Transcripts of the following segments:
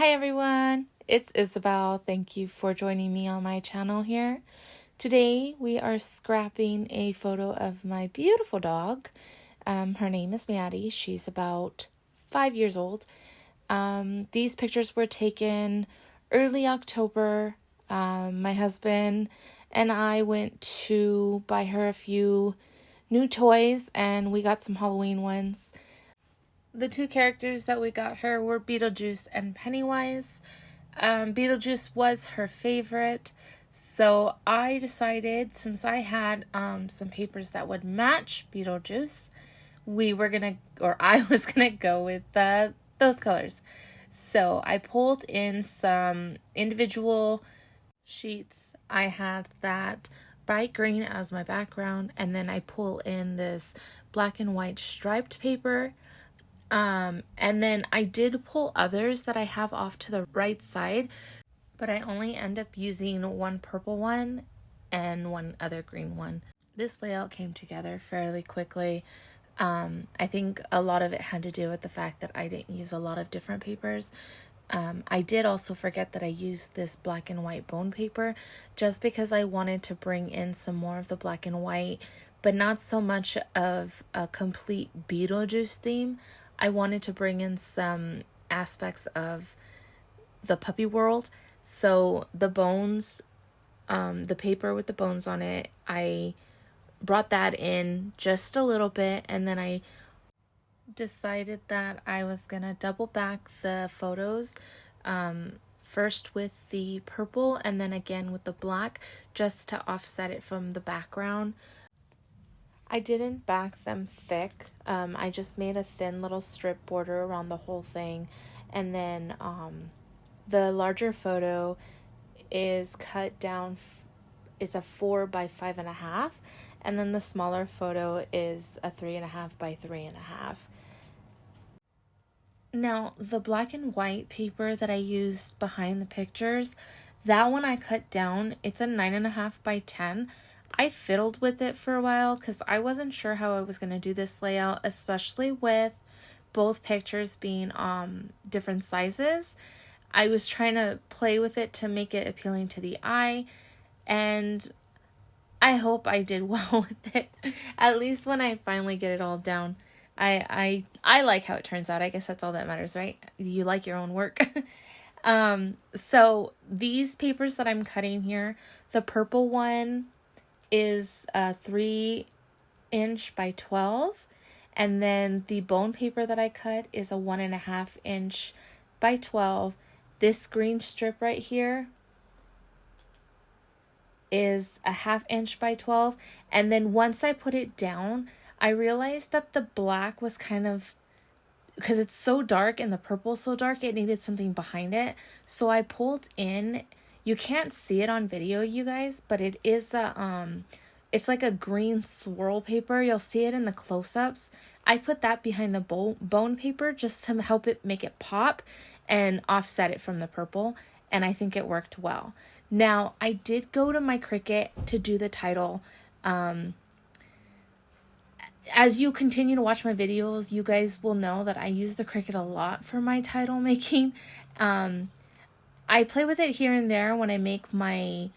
Hi everyone, it's Isabel. Thank you for joining me on my channel here. Today we are scrapping a photo of my beautiful dog. Her name is Maddie. She's about 5 years old. These pictures were taken early October. My husband and I went to buy her a few new toys and we got some Halloween ones. The two characters that we got her were Beetlejuice and Pennywise. Beetlejuice was her favorite, so I decided, since I had some papers that would match Beetlejuice, I was gonna go with those colors. So I pulled in some individual sheets. I had that bright green as my background, and then I pull in this black and white striped paper. And then I did pull others that I have off to the right side, but I only end up using one purple one and one other green one. This layout came together fairly quickly. I think a lot of it had to do with the fact that I didn't use a lot of different papers. I did also forget that I used this black and white bone paper just because I wanted to bring in some more of the black and white, but not so much of a complete Beetlejuice theme. I wanted to bring in some aspects of the puppy world. So the bones, the paper with the bones on it, I brought that in just a little bit, and then I decided that I was gonna double back the photos, first with the purple and then again with the black, just to offset it from the background. I didn't back them thick. I just made a thin little strip border around the whole thing. And then the larger photo is cut down. It's a 4 by 5.5. And then the smaller photo is a 3.5 by 3.5. Now, the black and white paper that I used behind the pictures, that one I cut down. It's a 9.5 by 10. I fiddled with it for a while because I wasn't sure how I was going to do this layout, especially with both pictures being different sizes. I was trying to play with it to make it appealing to the eye, and I hope I did well with it, at least when I finally get it all down. I like how it turns out. I guess that's all that matters, right? You like your own work. So these papers that I'm cutting here, the purple one is 3" by 12, and then the bone paper that I cut is a 1.5" by 12. This green strip right here is a 1/2" by 12, and then once I put it down, I realized that the black was kind of, because it's so dark and the purple so dark, it needed something behind it. So I pulled in, you can't see it on video, you guys, but it is it's like a green swirl paper. You'll see it in the close-ups. I put that behind the bone paper just to help it make it pop and offset it from the purple, and I think it worked well. Now, I did go to my Cricut to do the title. As you continue to watch my videos, you guys will know that I use the Cricut a lot for my title making. I play with it here and there when I make my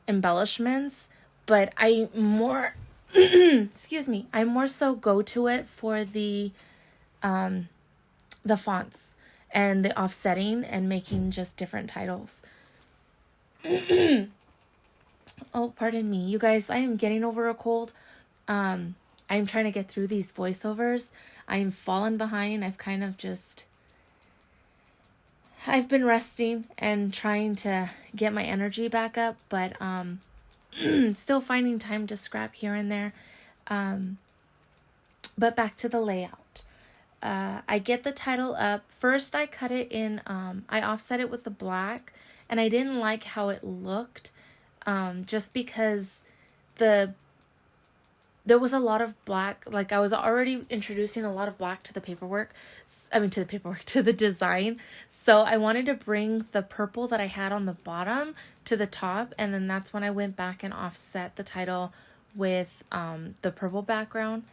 embellishments, but I more excuse me, I more so go to it for the fonts and the offsetting and making just different titles. Oh, pardon me, you guys, I am getting over a cold. I'm trying to get through these voiceovers. I'm falling behind. I've been resting and trying to get my energy back up, but still finding time to scrap here and there. But back to the layout. I get the title up. First, I cut it in, I offset it with the black, and I didn't like how it looked, just because there was a lot of black. Like, I was already introducing a lot of black to the design. So I wanted to bring the purple that I had on the bottom to the top, and then that's when I went back and offset the title with the purple background.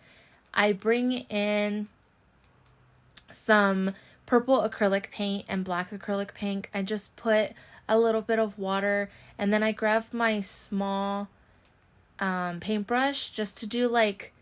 I bring in some purple acrylic paint and black acrylic paint. I just put a little bit of water, and then I grabbed my small paintbrush just to do like,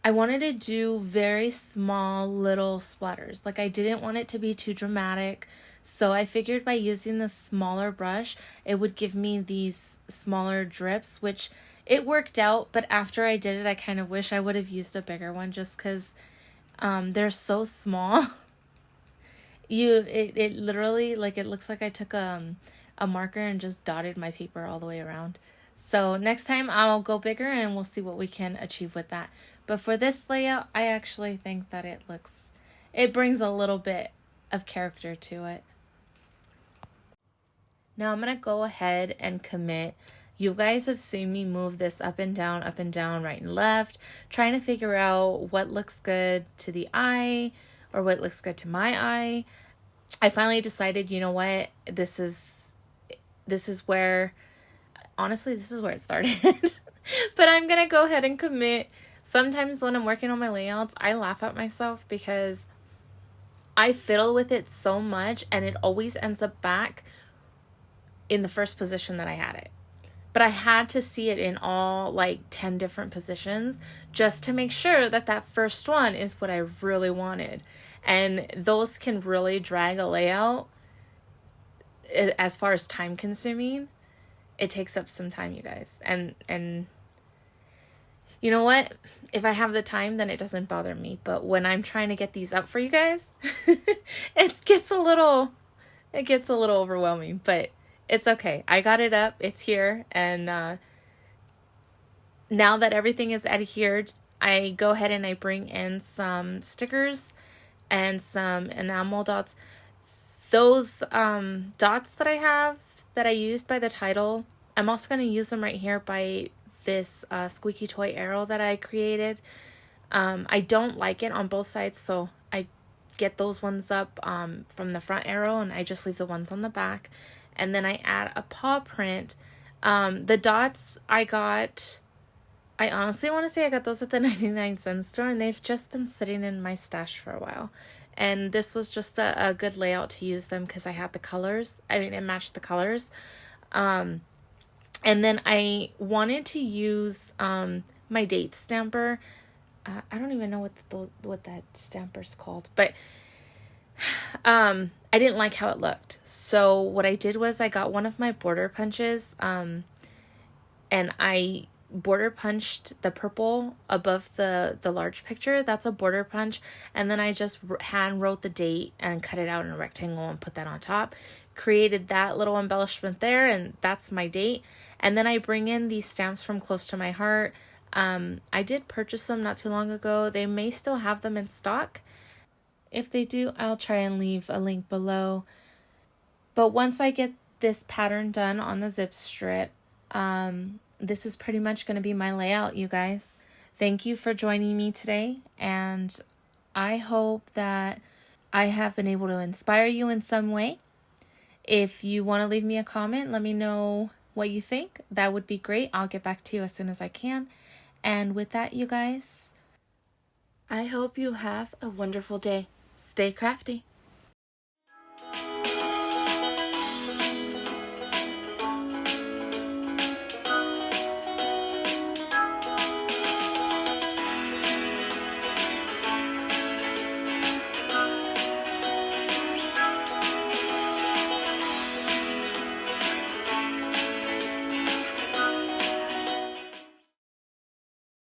I wanted to do very small little splatters. Like, I didn't want it to be too dramatic. So I figured by using the smaller brush, it would give me these smaller drips, which it worked out. But after I did it, I kind of wish I would have used a bigger one just because they're so small. It literally, like, it looks like I took a marker and just dotted my paper all the way around. So next time I'll go bigger and we'll see what we can achieve with that. But for this layout, I actually think that it brings a little bit of character to it. Now I'm going to go ahead and commit. You guys have seen me move this up and down, right and left, trying to figure out what looks good to the eye or what looks good to my eye. I finally decided, you know what, this is where, honestly, this is where it started. But I'm going to go ahead and commit. Sometimes when I'm working on my layouts, I laugh at myself because I fiddle with it so much and it always ends up back in the first position that I had it. But I had to see it in all like 10 different positions just to make sure that that first one is what I really wanted. And those can really drag a layout as far as time consuming. It takes up some time, you guys. And you know what? If I have the time, then it doesn't bother me. But when I'm trying to get these up for you guys, it gets a little overwhelming, but it's okay. I got it up. It's here. And now that everything is adhered, I go ahead and I bring in some stickers and some enamel dots. Those dots that I have that I used by the title, I'm also going to use them right here by this squeaky toy arrow that I created. I don't like it on both sides, so I get those ones up from the front arrow and I just leave the ones on the back. And then I add a paw print. The dots I honestly want to say I got those at the 99-cent store, and they've just been sitting in my stash for a while. And this was just a good layout to use them because I had the colors. I mean, it matched the colors. And then I wanted to use my date stamper. I don't even know what that stamper's called, but I didn't like how it looked. So what I did was I got one of my border punches, and I border punched the purple above the large picture. That's a border punch. And then I just hand wrote the date and cut it out in a rectangle and put that on top. Created that little embellishment there, and that's my date. And then I bring in these stamps from Close to My Heart. I did purchase them not too long ago. They may still have them in stock. If they do, I'll try and leave a link below. But once I get this pattern done on the zip strip, this is pretty much going to be my layout, you guys. Thank you for joining me today, and I hope that I have been able to inspire you in some way. If you want to leave me a comment, let me know what you think. That would be great. I'll get back to you as soon as I can. And with that, you guys, I hope you have a wonderful day. Stay crafty.